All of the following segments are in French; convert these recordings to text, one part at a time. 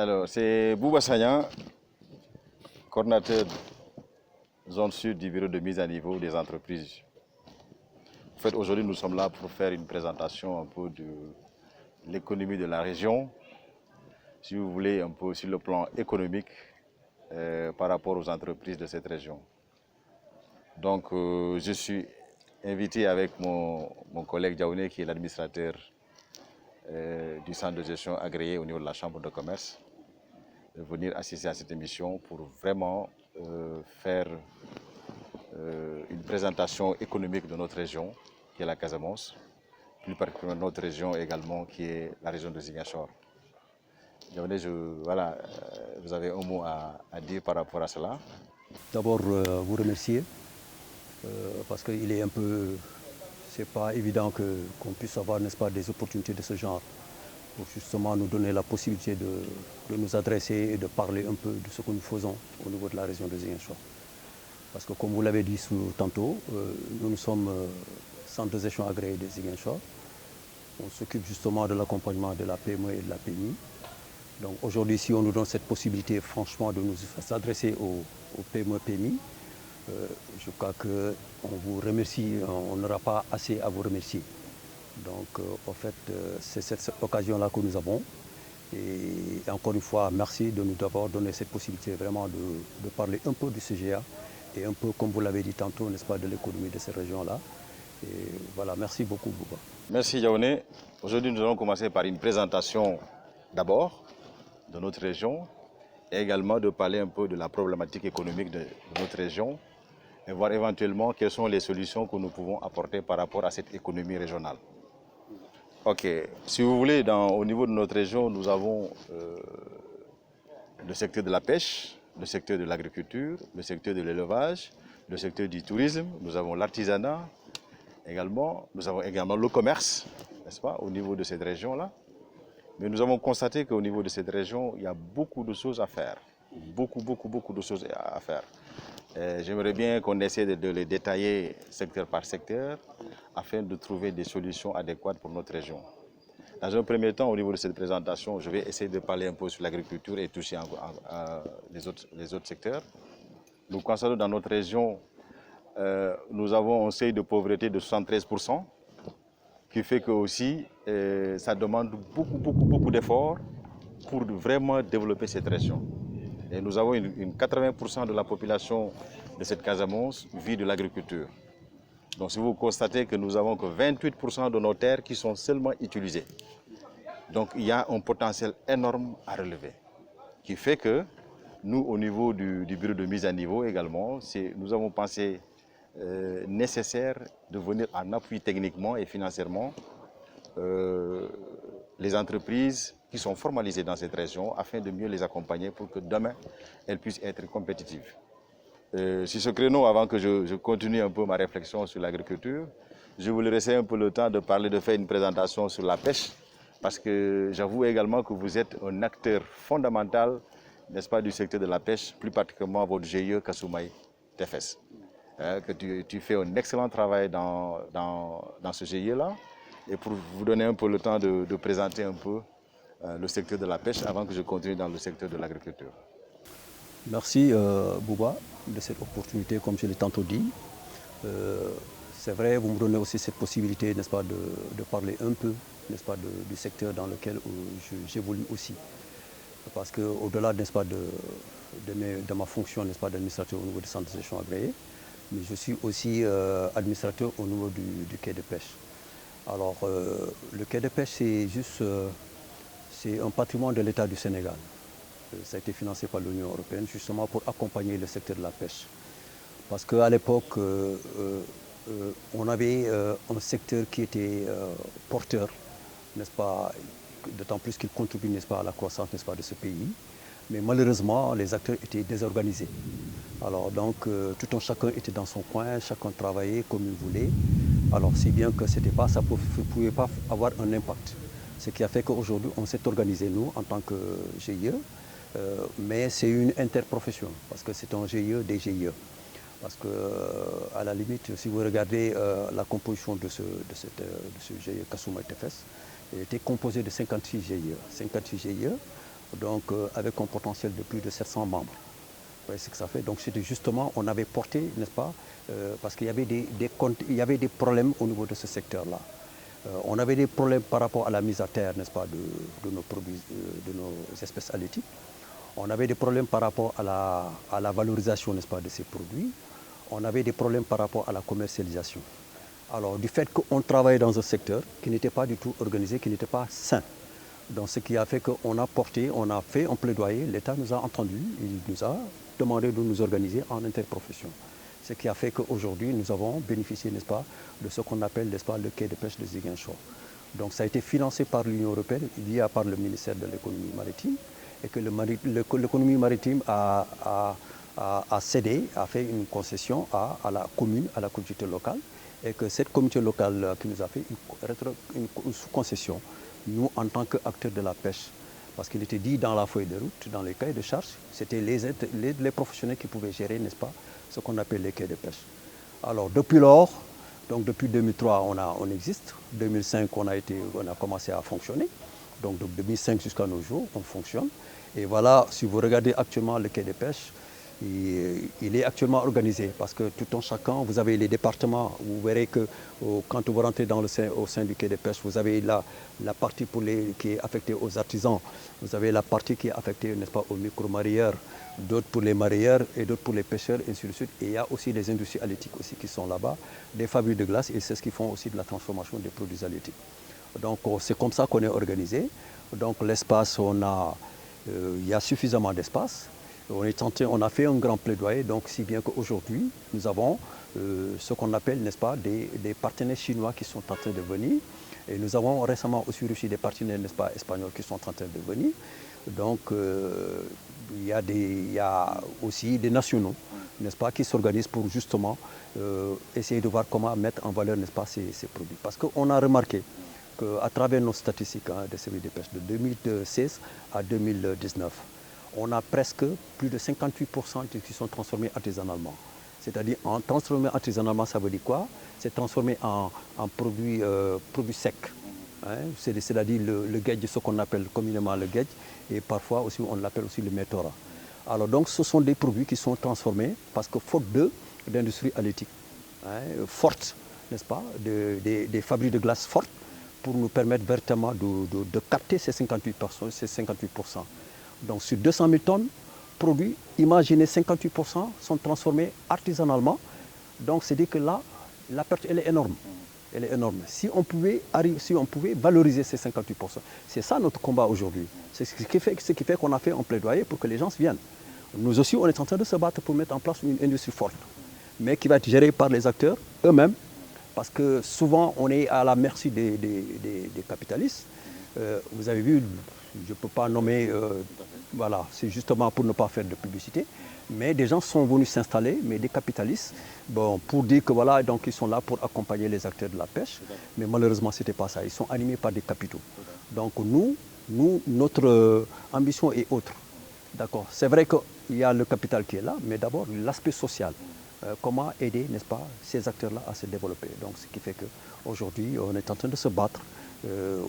Alors, c'est Bouba Sagnan, coordinateur zone sud du bureau de mise à niveau des entreprises. En fait, aujourd'hui, nous sommes là pour faire une présentation un peu de l'économie de la région, si vous voulez, un peu sur le plan économique par rapport aux entreprises de cette région. Donc, je suis invité avec mon collègue Diaouné, qui est l'administrateur du centre de gestion agréé au niveau de la Chambre de commerce, de venir assister à cette émission pour vraiment faire une présentation économique de notre région, qui est la Casamance, plus particulièrement notre région également, qui est la région de Ziguinchor. Diaouné, voilà, vous avez un mot à dire par rapport à cela? D'abord, vous remercier, parce qu'il est un peu... C'est pas évident qu'on puisse avoir, n'est-ce pas, des opportunités de ce genre pour justement nous donner la possibilité de nous adresser et de parler un peu de ce que nous faisons au niveau de la région de Ziguinchor. Parce que comme vous l'avez dit tantôt, nous sommes centre de gestion agréé de Ziguinchor. On s'occupe justement de l'accompagnement de la PME et de la PMI. Donc aujourd'hui, si on nous donne cette possibilité franchement de nous adresser aux PME PMI, je crois qu'on vous remercie, on n'aura pas assez à vous remercier. Donc en fait, c'est cette occasion-là que nous avons. Et encore une fois, merci de nous avoir donné cette possibilité vraiment de parler un peu du CGA et un peu, comme vous l'avez dit tantôt, n'est-ce pas, de l'économie de ces régions-là. Et voilà, merci beaucoup, Bouba. Merci Diaouné. Aujourd'hui, nous allons commencer par une présentation d'abord de notre région et également de parler un peu de la problématique économique de notre région et voir éventuellement quelles sont les solutions que nous pouvons apporter par rapport à cette économie régionale. Ok, si vous voulez, au niveau de notre région, nous avons le secteur de la pêche, le secteur de l'agriculture, le secteur de l'élevage, le secteur du tourisme, nous avons l'artisanat également, nous avons également le commerce, n'est-ce pas, au niveau de cette région-là. Mais nous avons constaté qu'au niveau de cette région, il y a beaucoup de choses à faire, beaucoup de choses à faire. J'aimerais bien qu'on essaie de les détailler secteur par secteur afin de trouver des solutions adéquates pour notre région. Dans un premier temps, au niveau de cette présentation, je vais essayer de parler un peu sur l'agriculture et toucher les autres secteurs. Nous constatons dans notre région, nous avons un seuil de pauvreté de 73%, qui fait que aussi, ça demande beaucoup d'efforts pour vraiment développer cette région. Et nous avons 80% de la population de cette Casamance vit de l'agriculture. Donc si vous constatez que nous avons que 28% de nos terres qui sont seulement utilisées. Donc il y a un potentiel énorme à relever. Qui fait que nous, au niveau du bureau de mise à niveau également, nous avons pensé nécessaire de venir en appui techniquement et financièrement les entreprises qui sont formalisées dans cette région afin de mieux les accompagner pour que demain, elles puissent être compétitives. Sur ce créneau, avant que je continue un peu ma réflexion sur l'agriculture, je voulais laisser un peu le temps de faire une présentation sur la pêche, parce que j'avoue également que vous êtes un acteur fondamental, n'est-ce pas, du secteur de la pêche, plus particulièrement votre GIE Kasumai TFS. Que tu fais un excellent travail dans ce GIE-là. Et pour vous donner un peu le temps de présenter un peu le secteur de la pêche avant que je continue dans le secteur de l'agriculture. Merci Bouba de cette opportunité, comme je l'ai tantôt dit. C'est vrai, vous me donnez aussi cette possibilité, n'est-ce pas, de parler un peu, n'est-ce pas, du secteur dans lequel j'évolue aussi. Parce qu'au-delà, n'est-ce pas, de ma fonction, n'est-ce pas, d'administrateur au niveau du centre de gestion agréé, mais je suis aussi administrateur au niveau du quai de pêche. Alors, le quai de pêche, c'est un patrimoine de l'État du Sénégal. Ça a été financé par l'Union européenne justement pour accompagner le secteur de la pêche. Parce qu'à l'époque, on avait un secteur qui était porteur, n'est-ce pas, d'autant plus qu'il contribue, n'est-ce pas, à la croissance, n'est-ce pas, de ce pays. Mais malheureusement, les acteurs étaient désorganisés. Alors donc, tout un chacun était dans son coin, chacun travaillait comme il voulait. Alors si bien que ça ne pouvait pas avoir un impact. Ce qui a fait qu'aujourd'hui, on s'est organisé, nous, en tant que GIE, mais c'est une interprofession, parce que c'est un GIE des GIE. Parce que, à la limite, si vous regardez la composition de ce GIE Kasumai TFS, il était composé de 56 GIE. 56 GIE, donc avec un potentiel de plus de 700 membres. Vous voyez ce que ça fait. Donc c'était justement, on avait porté, n'est-ce pas, parce qu'il y avait il y avait des problèmes au niveau de ce secteur-là. On avait des problèmes par rapport à la mise à terre, n'est-ce pas, de nos produits, de nos espèces halieutiques. On avait des problèmes par rapport à la valorisation, n'est-ce pas, de ces produits. On avait des problèmes par rapport à la commercialisation. Alors, du fait qu'on travaillait dans un secteur qui n'était pas du tout organisé, qui n'était pas sain. Donc, ce qui a fait qu'on a porté, on a fait un plaidoyer, l'État nous a entendus, il nous a demandé de nous organiser en interprofession. Ce qui a fait qu'aujourd'hui, nous avons bénéficié, n'est-ce pas, de ce qu'on appelle, n'est-ce pas, le quai de pêche de Ziguinchor. Donc, ça a été financé par l'Union européenne, via par le ministère de l'économie maritime, et que l'économie maritime a cédé, a fait une concession à la commune, à la communauté locale, et que cette communauté locale qui nous a fait une sous-concession, nous en tant qu'acteurs de la pêche, parce qu'il était dit dans la feuille de route, dans les cahiers de charges, c'était les professionnels qui pouvaient gérer, n'est-ce pas, ce qu'on appelle les quais de pêche. Alors depuis lors, donc depuis 2003, on existe, 2005, on a commencé à fonctionner, donc de 2005 jusqu'à nos jours, on fonctionne. Et voilà, si vous regardez actuellement le quai de pêche, il est actuellement organisé parce que tout en chacun, vous avez les départements, vous verrez que quand vous rentrez au sein du quai de pêche, vous avez la partie qui est affectée aux artisans, vous avez la partie qui est affectée, n'est-ce pas, aux micro-mareyeurs, d'autres pour les mareyeurs et d'autres pour les pêcheurs, et ainsi de suite. Et il y a aussi des industries halieutiques aussi qui sont là-bas, des fabriques de glace, et c'est ce qui font aussi de la transformation des produits halieutiques. Donc c'est comme ça qu'on est organisé. Donc l'espace, il y a suffisamment d'espace. On a fait un grand plaidoyer, donc si bien qu'aujourd'hui, nous avons ce qu'on appelle, n'est-ce pas, des partenaires chinois qui sont en train de venir. Et nous avons récemment aussi reçu des partenaires, n'est-ce pas, espagnols qui sont en train de venir. Donc il y a aussi des nationaux, n'est-ce pas, qui s'organisent pour justement essayer de voir comment mettre en valeur, n'est-ce pas, ces produits. Parce qu'on a remarqué qu'à travers nos statistiques des services de pêche de 2016 à 2019, on a presque plus de 58% qui sont transformés artisanalement. C'est-à-dire, en transformé artisanalement, ça veut dire quoi? C'est transformé en produits secs. Hein? C'est-à-dire le guedj, ce qu'on appelle communément le guedj, et parfois aussi on l'appelle aussi le métora. Alors donc, ce sont des produits qui sont transformés parce que faute d'industrie halieutique, hein, forte, n'est-ce pas, des fabriques de glace fortes, pour nous permettre véritablement de capter ces 58%. Donc sur 200 000 tonnes produits, imaginez 58% sont transformés artisanalement. Donc c'est-à-dire que là, la perte elle est énorme. Elle est énorme. Si on pouvait valoriser ces 58%, c'est ça notre combat aujourd'hui. C'est ce qui fait qu'on a fait un plaidoyer pour que les gens viennent. Nous aussi, on est en train de se battre pour mettre en place une industrie forte, mais qui va être gérée par les acteurs eux-mêmes, parce que souvent on est à la merci des capitalistes. Vous avez vu, je ne peux pas nommer, voilà, c'est justement pour ne pas faire de publicité, mais des gens sont venus s'installer, mais des capitalistes, bon, pour dire que voilà, donc ils sont là pour accompagner les acteurs de la pêche, mais malheureusement ce n'était pas ça, ils sont animés par des capitaux. Donc nous notre ambition est autre. D'accord. C'est vrai qu'il y a le capital qui est là, mais d'abord l'aspect social. Comment aider, n'est-ce pas, ces acteurs-là à se développer. Donc ce qui fait qu'aujourd'hui, on est en train de se battre.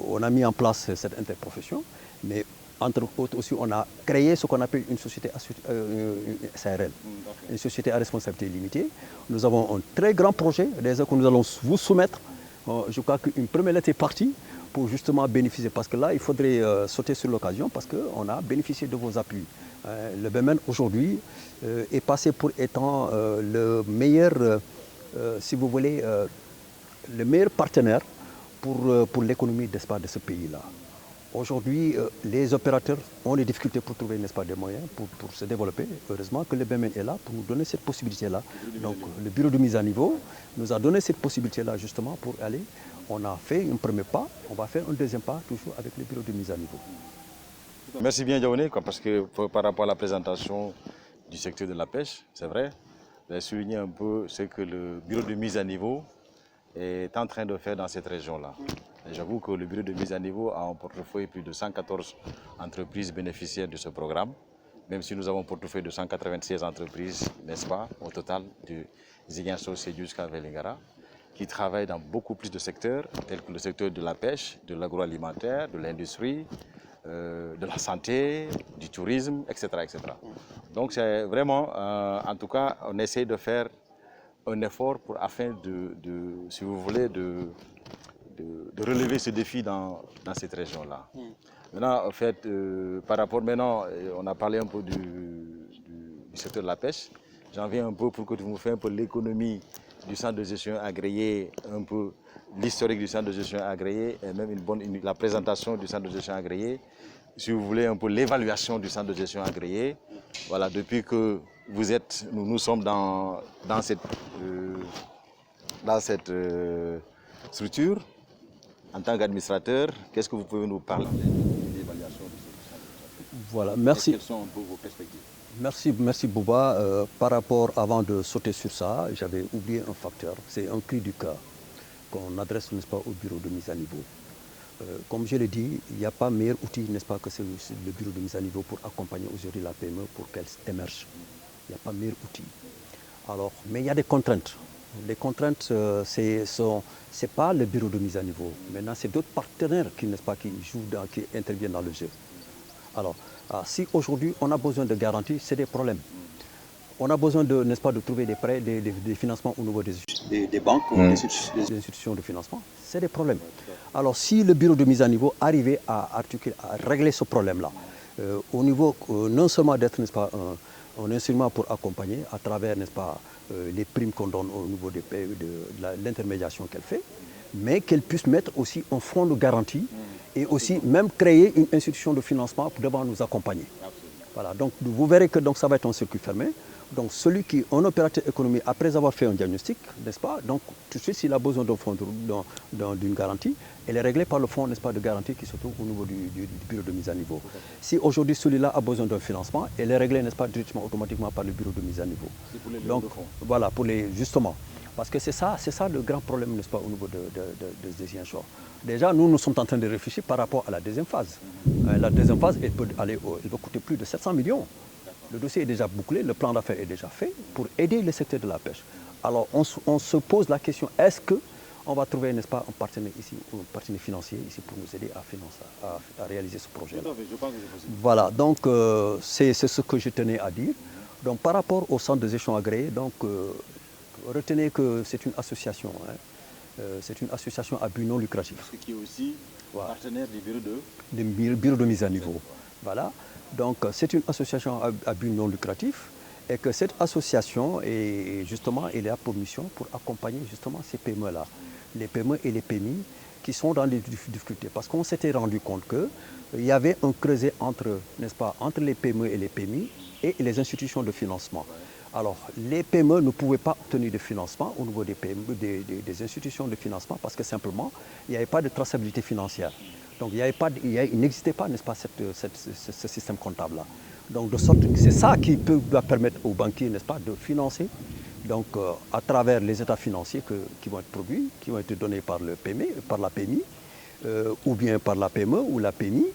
On a mis en place cette interprofession, mais entre autres aussi, on a créé ce qu'on appelle une société SARL, une société à responsabilité limitée. Nous avons un très grand projet, déjà que nous allons vous soumettre. Je crois qu'une première lettre est partie pour justement bénéficier, parce que là, il faudrait sauter sur l'occasion, parce qu'on a bénéficié de vos appuis. Le BMN aujourd'hui est passé pour étant le meilleur, si vous voulez, le meilleur partenaire pour l'économie, n'est-ce pas, de ce pays-là. Aujourd'hui, les opérateurs ont des difficultés pour trouver, n'est-ce pas, des moyens pour se développer. Heureusement que le BMN est là pour nous donner cette possibilité-là. Donc le bureau de mise à niveau nous a donné cette possibilité-là justement pour aller. On a fait un premier pas, on va faire un deuxième pas, toujours avec le bureau de mise à niveau. Merci bien Diaoné, parce que par rapport à la présentation du secteur de la pêche, c'est vrai, vous avez souligné un peu ce que le bureau de mise à niveau est en train de faire dans cette région-là. J'avoue que le bureau de mise à niveau a en portefeuille plus de 114 entreprises bénéficiaires de ce programme, même si nous avons un portefeuille de 196 entreprises, n'est-ce pas, au total, de Ziguinchor jusqu'à Vélingara, qui travaillent dans beaucoup plus de secteurs, tels que le secteur de la pêche, de l'agroalimentaire, de l'industrie, de la santé, du tourisme, etc. etc. Donc c'est vraiment, en tout cas, on essaie de faire un effort afin si vous voulez, de relever ce défi dans cette région-là. Maintenant, en fait, par rapport maintenant, on a parlé un peu du secteur de la pêche. J'en viens un peu pour que tu nous fasses un peu l'économie du centre de gestion agréé, un peu l'historique du centre de gestion agréé et même la présentation du centre de gestion agréé. Si vous voulez un peu l'évaluation du centre de gestion agréé. Voilà, depuis que nous sommes dans cette structure, en tant qu'administrateur, qu'est-ce que vous pouvez nous parler de l'évaluation de ce centre de gestion agréé? Voilà, merci. Quelles sont un peu vos perspectives? Merci Bouba. Par rapport, avant de sauter sur ça, j'avais oublié un facteur, c'est un cri du cœur qu'on adresse, n'est-ce pas, au bureau de mise à niveau. Comme je l'ai dit, il n'y a pas meilleur outil, n'est-ce pas, que le bureau de mise à niveau pour accompagner aujourd'hui la PME pour qu'elle émerge. Il n'y a pas meilleur outil. Alors, mais il y a des contraintes. Les contraintes, ce n'est pas le bureau de mise à niveau. Maintenant, c'est d'autres partenaires qui interviennent dans le jeu. Alors, si aujourd'hui on a besoin de garanties, c'est des problèmes. On a besoin de, n'est-ce pas, de trouver des prêts, des financements au niveau des banques, des institutions de financement, c'est des problèmes. Alors, si le bureau de mise à niveau arrivait à régler ce problème-là, au niveau non seulement d'être, n'est-ce pas, un instrument pour accompagner à travers, n'est-ce pas, les primes qu'on donne au niveau de l'intermédiation qu'elle fait, mais qu'elle puisse mettre aussi un fonds de garantie et aussi même créer une institution de financement pour devoir nous accompagner. Voilà, donc vous verrez que donc, ça va être un circuit fermé. Donc celui qui, un opérateur économique, après avoir fait un diagnostic, n'est-ce pas, donc tout de suite s'il a besoin d'un fonds d'une garantie, elle est réglée par le fonds, n'est-ce pas, de garantie qui se trouve au niveau du bureau de mise à niveau. Si aujourd'hui celui-là a besoin d'un financement, elle est réglée, n'est-ce pas, directement, automatiquement par le bureau de mise à niveau. Pour les donc voilà, justement. Parce que c'est ça le grand problème, n'est-ce pas, au niveau des insurants. Déjà, nous sommes en train de réfléchir par rapport à la deuxième phase. La deuxième phase, elle peut coûter plus de 700 millions. Le dossier est déjà bouclé, le plan d'affaires est déjà fait pour aider le secteur de la pêche. Alors, on se pose la question, est-ce qu'on va trouver, n'est-ce pas, un partenaire ici, un partenaire financier ici pour nous aider à réaliser ce projet. Je pense que c'est possible. Voilà, donc c'est ce que je tenais à dire. Donc, par rapport au centre de gestion agréé, donc, retenez que c'est une association. C'est une association à but non lucratif. Qui est aussi partenaire du bureau de mise à niveau. Voilà. Donc c'est une association à but non lucratif et que cette association est justement, elle a pour mission pour accompagner justement ces PME-là. Les PME et les PMI qui sont dans des difficultés. Parce qu'on s'était rendu compte qu'il y avait un creuset entre, n'est-ce pas, entre les PME et les PMI et les institutions de financement. Alors, les PME ne pouvaient pas obtenir de financement au niveau des PME, des institutions de financement parce que simplement, il n'y avait pas de traçabilité financière. Donc, il n'existait pas, n'est-ce pas, ce système comptable-là. Donc, de sorte que c'est ça qui peut permettre aux banquiers, n'est-ce pas, de financer, donc, à travers les états financiers qui vont être produits, qui vont être donnés par la PMI, ou bien par la PME ou la PMI,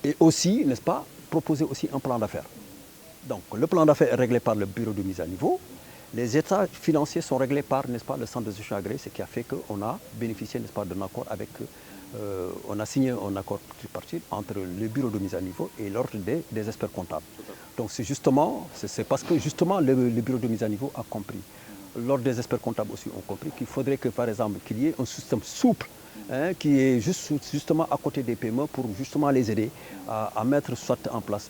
et aussi, n'est-ce pas, proposer aussi un plan d'affaires. Donc, le plan d'affaires est réglé par le bureau de mise à niveau. Les états financiers sont réglés par, n'est-ce pas, le centre de gestion agréé, ce qui a fait qu'on a bénéficié, n'est-ce pas, d'un accord avec, on a signé un accord tripartite entre le bureau de mise à niveau et l'ordre des experts comptables. Donc, c'est parce que justement le bureau de mise à niveau a compris. L'ordre des experts comptables aussi ont compris qu'il faudrait que, par exemple, qu'il y ait un système souple qui est justement à côté des PME pour justement les aider à mettre soit en place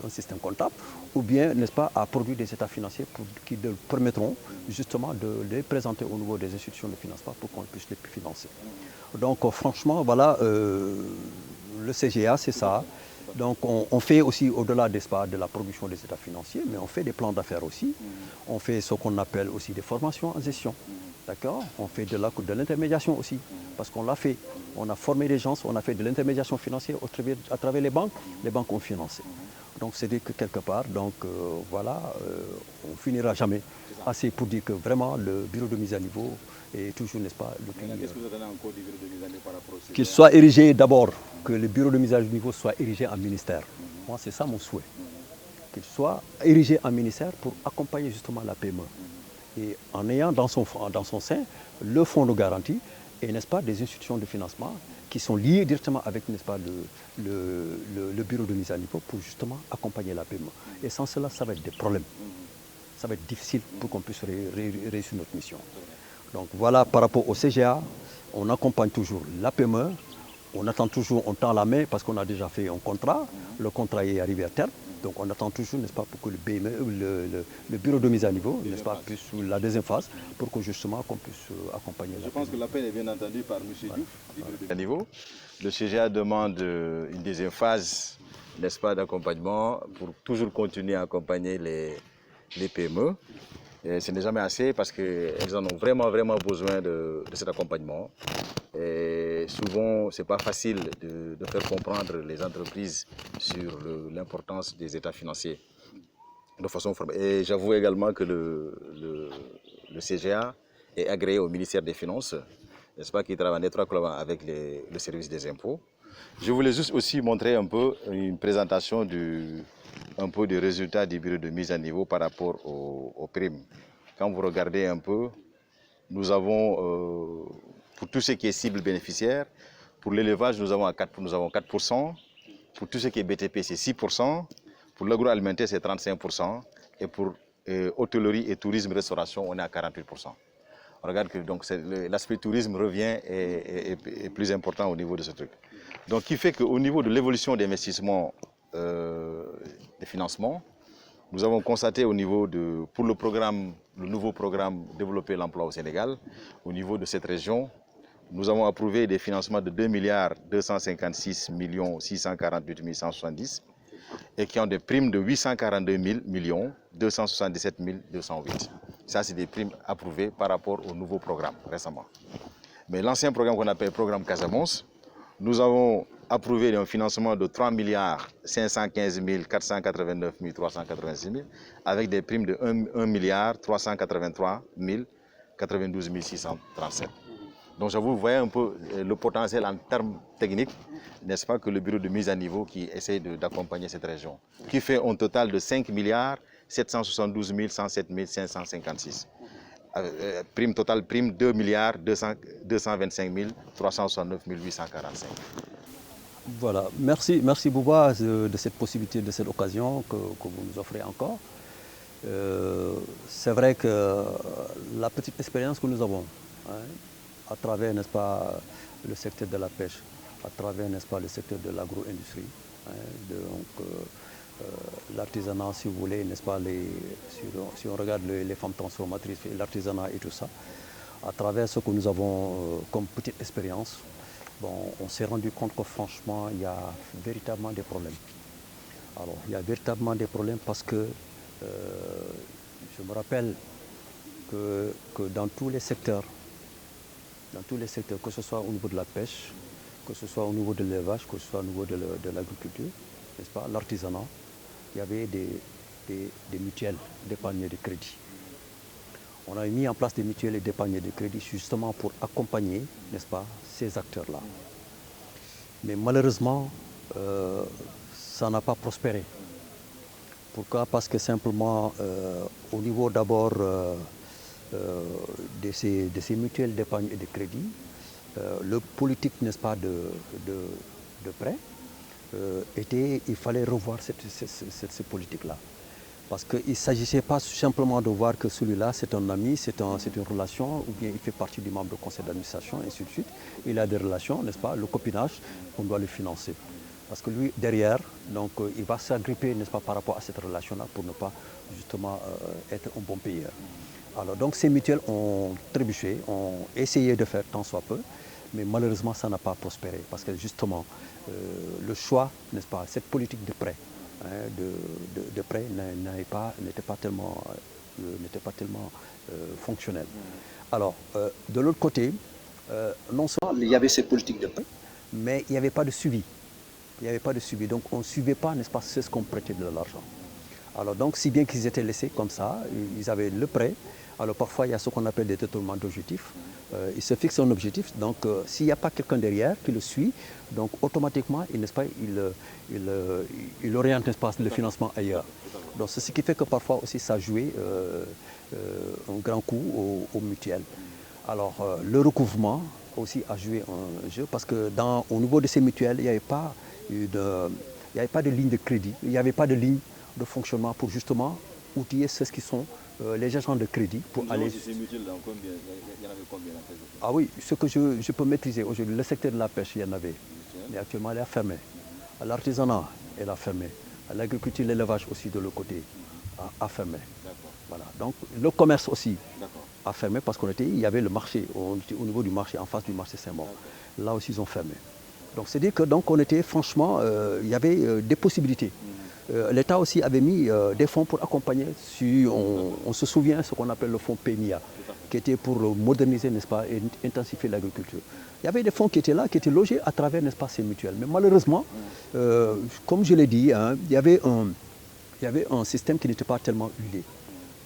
un système comptable ou bien, n'est-ce pas, à produire des états financiers qui permettront justement de les présenter au niveau des institutions de financement pour qu'on puisse les financer. Donc franchement, voilà, le CGA, c'est ça. Donc on fait aussi, au-delà de la production des états financiers, mais on fait des plans d'affaires aussi. On fait ce qu'on appelle aussi des formations en gestion. D'accord? On fait de l'intermédiation aussi, parce qu'on l'a fait. On a formé les gens, on a fait de l'intermédiation financière à travers les banques ont financé. Donc c'est-à-dire que quelque part, donc voilà, on finira jamais assez pour dire que vraiment le bureau de mise à niveau est toujours, n'est-ce pas, le plus... Qu'est-ce que vous attendez encore du bureau de mise à niveau par rapport au... Qu'il soit érigé d'abord, que le bureau de mise à niveau soit érigé en ministère. Moi, c'est ça mon souhait. Qu'il soit érigé en ministère pour accompagner justement la PME. Et en ayant dans son sein le fonds de garantie et, n'est-ce pas, des institutions de financement qui sont liés directement avec, n'est-ce pas, le bureau de mise à niveau pour justement accompagner la PME. Et sans cela, ça va être des problèmes. Ça va être difficile pour qu'on puisse réussir notre mission. Donc voilà, par rapport au CGA, on accompagne toujours la PME, on attend toujours, on tend la main parce qu'on a déjà fait un contrat, le contrat est arrivé à terme, donc on attend toujours, n'est-ce pas, pour que le BME, le bureau de mise à niveau, n'est-ce pas, puisse, la deuxième phase, pour que justement qu'on puisse accompagner la PME. Je pense que l'appel est bien entendu par M. Diouf, du bureau de niveau. Le CGA demande une deuxième phase, n'est-ce pas, d'accompagnement pour toujours continuer à accompagner les PME. Et ce n'est jamais assez parce qu'elles en ont vraiment besoin de cet accompagnement. Et souvent, ce n'est pas facile de faire comprendre les entreprises sur l'importance des états financiers de façon formelle. Et j'avoue également que le CGA est agréé au ministère des Finances, n'est-ce pas, qui travaille en étroite collaboration avec le service des impôts. Je voulais juste aussi montrer un peu une présentation un peu des résultats du bureau de mise à niveau par rapport aux primes. Quand vous regardez un peu, nous avons, pour tout ce qui est cible bénéficiaire, pour l'élevage, nous avons 4%, pour tout ce qui est BTP, c'est 6%, pour l'agroalimentaire, c'est 35%, et pour hôtellerie et tourisme, restauration, on est à 48%. On regarde que l'aspect tourisme revient et est plus important au niveau de ce truc. Donc, qui fait qu'au niveau de l'évolution des investissements des financements, nous avons constaté au niveau pour le nouveau programme Développer l'emploi au Sénégal, au niveau de cette région, nous avons approuvé des financements de 2 256 648 170 et qui ont des primes de 842 277 208. Ça, c'est des primes approuvées par rapport au nouveau programme récemment. Mais l'ancien programme qu'on appelle programme Casamance, nous avons approuvé un financement de 3 515 489 386 avec des primes de 1 383 92 637. Donc vous voyez un peu le potentiel en termes techniques, n'est-ce pas, que le bureau de mise à niveau qui essaie d'accompagner cette région, qui fait un total de 5 772 107 556. Prime totale, prime 2 225 369 845. Voilà, merci Bouba de cette possibilité, de cette occasion que vous nous offrez encore. C'est vrai que la petite expérience que nous avons, à travers, n'est-ce pas, le secteur de la pêche, à travers, n'est-ce pas, le secteur de l'agro-industrie, l'artisanat, si vous voulez, n'est-ce pas, si on regarde les femmes transformatrices, l'artisanat et tout ça, à travers ce que nous avons comme petite expérience, bon, on s'est rendu compte que franchement, il y a véritablement des problèmes. Alors, il y a véritablement des problèmes parce que je me rappelle que dans tous les secteurs, que ce soit au niveau de la pêche, que ce soit au niveau de l'élevage, que ce soit au niveau de l'agriculture, n'est-ce pas, l'artisanat, il y avait des mutuelles d'épargne de crédit. On a mis en place des mutuelles d'épargne de crédit justement pour accompagner, n'est-ce pas, ces acteurs-là. Mais malheureusement, ça n'a pas prospéré. Pourquoi? Parce que simplement, au niveau d'abord de ces mutuelles d'épargne et de crédit, le politique, n'est-ce pas, de prêt, il fallait revoir cette politique-là. Parce qu'il ne s'agissait pas simplement de voir que celui-là, c'est un ami, c'est une relation, ou bien il fait partie du membre du conseil d'administration, et ainsi de suite. Il a des relations, n'est-ce pas, le copinage, on doit le financer. Parce que lui, derrière, donc, il va s'agripper, n'est-ce pas, par rapport à cette relation-là pour ne pas, justement, être un bon payeur. Alors, donc, ces mutuelles ont trébuché, ont essayé de faire tant soit peu, mais malheureusement, ça n'a pas prospéré. Parce que, justement, le choix, n'est-ce pas, cette politique de prêt, de prêt n'était pas tellement fonctionnel. Alors, de l'autre côté, non seulement il y avait cette politique de prêt, mais il n'y avait pas de suivi. Il n'y avait pas de suivi. Donc, on ne suivait pas, n'est-ce pas, ce qu'on prêtait de l'argent. Alors, donc, si bien qu'ils étaient laissés comme ça, ils avaient le prêt. Alors, parfois, il y a ce qu'on appelle des détournements d'objectifs. Ils se fixent un objectif. Donc, s'il n'y a pas quelqu'un derrière qui le suit, donc, automatiquement, n'est-ce pas, il oriente, n'est-ce pas, le financement ailleurs. Donc, c'est ce qui fait que parfois aussi, ça jouait un grand coup aux mutuelles. Alors, le recouvrement, aussi a joué un jeu parce que au niveau de ces mutuelles, il n'y avait pas de ligne de crédit, il n'y avait pas de ligne de fonctionnement pour justement outiller ceux qui sont les agents de crédit pour aller... Ces mutuelles, il y en avait combien? Ah oui, ce que je peux maîtriser aujourd'hui, le secteur de la pêche, il y en avait, mais actuellement elle a fermé. L'artisanat, elle a fermé. L'agriculture, l'élevage aussi de l'autre côté a fermé. Voilà. Donc le commerce aussi a fermé parce il y avait le marché, on était au niveau du marché, en face du marché Saint-Maur. Là aussi ils ont fermé. Donc c'est dire que on était franchement, il y avait des possibilités. L'État aussi avait mis des fonds pour accompagner, on se souvient ce qu'on appelle le fonds PMIA, qui était pour moderniser, n'est-ce pas, et intensifier l'agriculture. Il y avait des fonds qui étaient là, qui étaient logés à travers, n'est-ce pas, ces mutuelles. Mais malheureusement, comme je l'ai dit, hein, il y avait un système qui n'était pas tellement huilé.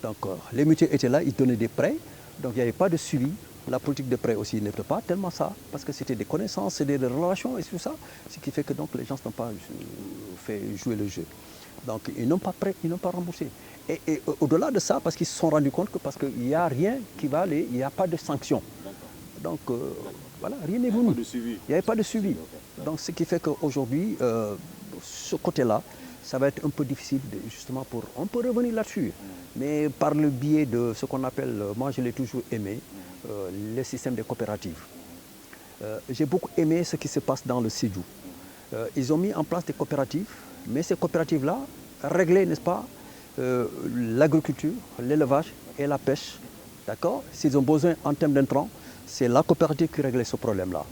Donc les mutuelles étaient là, ils donnaient des prêts, donc il n'y avait pas de suivi. La politique de prêt aussi n'était pas tellement ça, parce que c'était des connaissances, des relations et tout ça, ce qui fait que donc, les gens n'ont pas fait jouer le jeu. Donc ils n'ont pas prêt, ils n'ont pas remboursé. Et au-delà de ça, parce qu'ils se sont rendus compte que parce qu'il n'y a rien qui va aller, il n'y a pas de sanction. Donc voilà, rien n'est venu. Il n'y avait pas de suivi. Donc ce qui fait qu'aujourd'hui, ce côté-là, ça va être un peu difficile justement pour... On peut revenir là-dessus, mais par le biais de ce qu'on appelle, moi je l'ai toujours aimé, le système des coopératives. J'ai beaucoup aimé ce qui se passe dans le Sédhiou. Ils ont mis en place des coopératives, mais ces coopératives-là réglaient, n'est-ce pas, l'agriculture, l'élevage et la pêche. D'accord? S'ils ont besoin en termes d'intrants, c'est la coopérative qui réglait ce problème-là.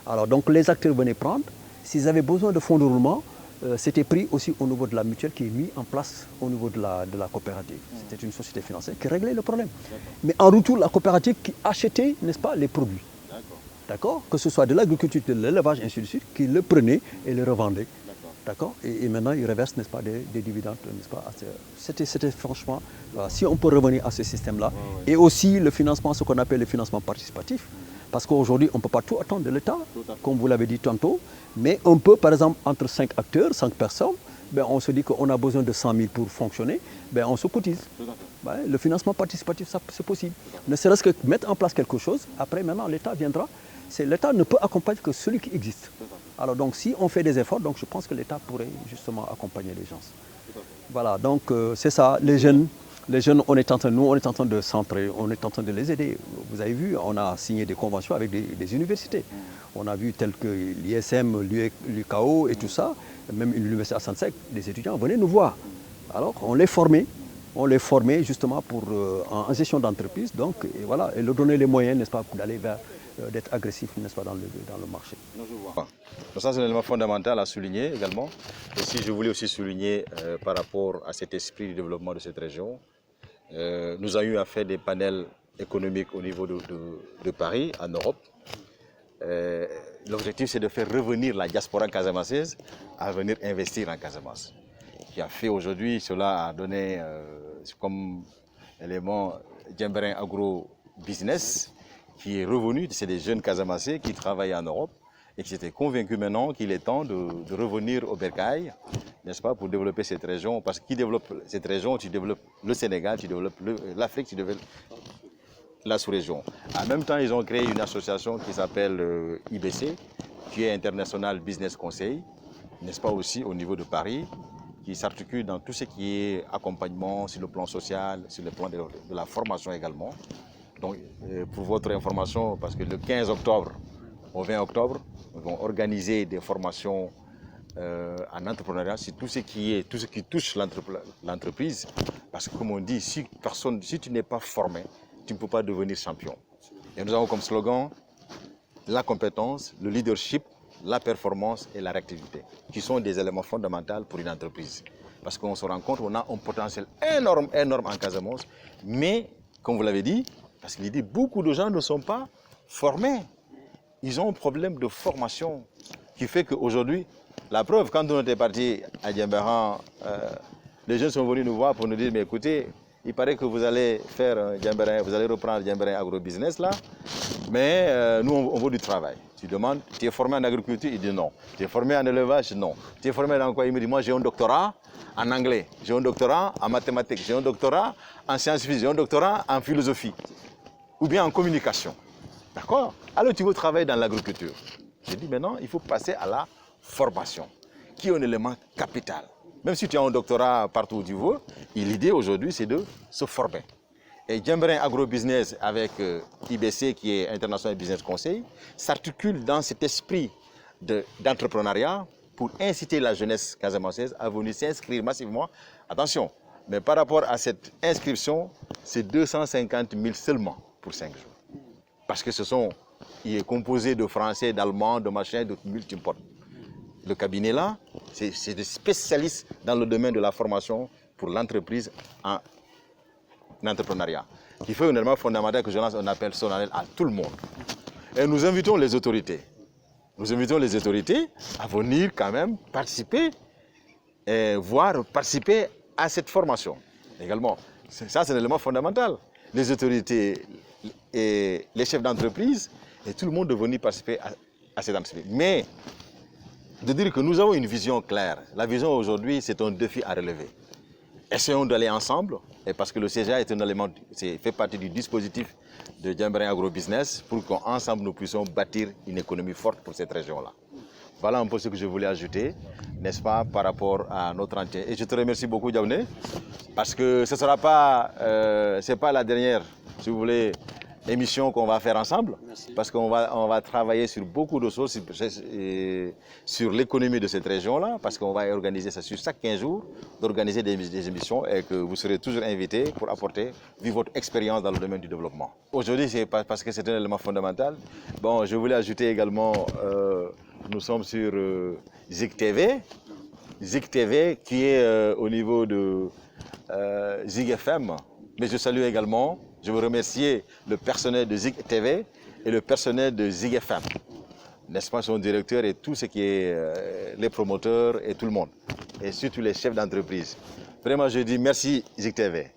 Alors donc les acteurs venaient prendre. S'ils avaient besoin de fonds de roulement, c'était pris aussi au niveau de la mutuelle qui est mise en place au niveau de la coopérative. C'était une société financière qui réglait le problème. Mais en retour, la coopérative qui achetait, n'est-ce pas, les produits. D'accord? Que ce soit de l'agriculture, de l'élevage, ainsi de suite, qui le prenaient et le revendaient. D'accord? Et maintenant, ils reversent, n'est-ce pas, des dividendes, n'est-ce pas? C'était franchement, si on peut revenir à ce système-là, et aussi le financement, ce qu'on appelle le financement participatif, parce qu'aujourd'hui, on ne peut pas tout attendre de l'État, comme vous l'avez dit tantôt, mais on peut, par exemple, entre 5 acteurs, 5 personnes, ben, on se dit qu'on a besoin de 100 000 pour fonctionner, ben, on se cotise. Ben, le financement participatif, c'est possible. Ne serait-ce que mettre en place quelque chose, après maintenant l'État viendra. L'État ne peut accompagner que celui qui existe. Alors donc si on fait des efforts, donc je pense que l'État pourrait justement accompagner les gens. Voilà, donc c'est ça, les jeunes, nous on est en train de centrer, on est en train de les aider. Vous avez vu, on a signé des conventions avec des universités. On a vu telles que l'ISM, l'UKO et tout ça, même l'université à Sansec, les étudiants venaient nous voir. Alors on les formait justement en gestion d'entreprise, donc et voilà, et leur donner les moyens, n'est-ce pas, pour aller vers d'être agressif, n'est-ce pas, dans le marché. Non, je vois. Donc ça, c'est un élément fondamental à souligner également. Et si je voulais aussi souligner par rapport à cet esprit de développement de cette région, nous avons eu à faire des panels économiques au niveau de Paris, en Europe. L'objectif, c'est de faire revenir la diaspora casamançaise à venir investir en Casamance. Qui a fait aujourd'hui, cela a donné comme élément Djembérin Agro Business, qui est revenu, c'est des jeunes Casamançais qui travaillent en Europe et qui étaient convaincus maintenant qu'il est temps de revenir au bercail, n'est-ce pas, pour développer cette région. Parce que qui développe cette région, tu développes le Sénégal, tu développes l'Afrique, tu développes la sous-région. En même temps, ils ont créé une association qui s'appelle IBC, qui est International Business Conseil, n'est-ce pas, aussi au niveau de Paris, qui s'articule dans tout ce qui est accompagnement sur le plan social, sur le plan de la formation également. Donc, pour votre information, parce que le 15 octobre au 20 octobre, nous allons organiser des formations en entrepreneuriat sur tout ce qui touche l'entreprise. Parce que comme on dit, si tu n'es pas formé, tu ne peux pas devenir champion. Et nous avons comme slogan la compétence, le leadership, la performance et la réactivité, qui sont des éléments fondamentaux pour une entreprise. Parce qu'on se rend compte qu'on a un potentiel énorme en Casamance, mais, comme vous l'avez dit, parce qu'il dit beaucoup de gens ne sont pas formés. Ils ont un problème de formation qui fait qu'aujourd'hui, la preuve, quand on était parti à Djembéran, les gens sont venus nous voir pour nous dire, mais écoutez, il paraît que vous allez faire Djembéran, vous allez reprendre Djembéran Agro-Business là, mais nous on veut du travail. Tu demandes, tu es formé en agriculture? Il dit non. Tu es formé en élevage? Non. Tu es formé dans quoi? Il me dit, moi j'ai un doctorat en anglais, j'ai un doctorat en mathématiques, j'ai un doctorat en sciences physiques, j'ai un doctorat en philosophie, ou bien en communication. D'accord? Alors tu veux travailler dans l'agriculture. J'ai dit maintenant, il faut passer à la formation, qui est un élément capital. Même si tu as un doctorat partout où tu veux, l'idée aujourd'hui, c'est de se former. Et Djembrin Agrobusiness avec IBC, qui est International Business Conseil, s'articule dans cet esprit d'entrepreneuriat pour inciter la jeunesse casamançaise à venir s'inscrire massivement. Attention, mais par rapport à cette inscription, c'est 250 000 seulement pour 5 jours. Parce que il est composé de Français, d'Allemands, de machins, de multiports. Le cabinet là, c'est des spécialistes dans le domaine de la formation pour l'entreprise en entrepreneuriat, qui fait un élément fondamental que je lance un appel solennel à tout le monde. Et nous invitons les autorités. Nous invitons les autorités à venir quand même participer, voire participer à cette formation. Également, ça c'est un élément fondamental. Les autorités et les chefs d'entreprise et tout le monde de venir participer à cette entreprise. Mais de dire que nous avons une vision claire. La vision aujourd'hui, c'est un défi à relever. Essayons d'aller ensemble, et parce que le CGA est un élément, fait partie du dispositif de Djembrin Agrobusiness pour qu'ensemble nous puissions bâtir une économie forte pour cette région-là. Voilà un peu ce que je voulais ajouter, n'est-ce pas, par rapport à notre entretien. Et je te remercie beaucoup, Diaouné, parce que ce ne sera pas, c'est pas la dernière, si vous voulez, émission qu'on va faire ensemble. Merci. Parce qu'on va travailler sur beaucoup de choses, sur l'économie de cette région-là, parce qu'on va organiser ça sur chaque 15 jours, d'organiser des émissions et que vous serez toujours invités pour apporter, vivre votre expérience dans le domaine du développement. Aujourd'hui, c'est parce que c'est un élément fondamental. Bon, je voulais ajouter également, nous sommes sur Zik TV, qui est au niveau de Zik FM, mais je salue également. Je veux remercier le personnel de Zik TV et le personnel de Zik FM, n'est-ce pas, son directeur et tout ce qui est les promoteurs et tout le monde, et surtout les chefs d'entreprise. Vraiment, je dis merci Zik TV.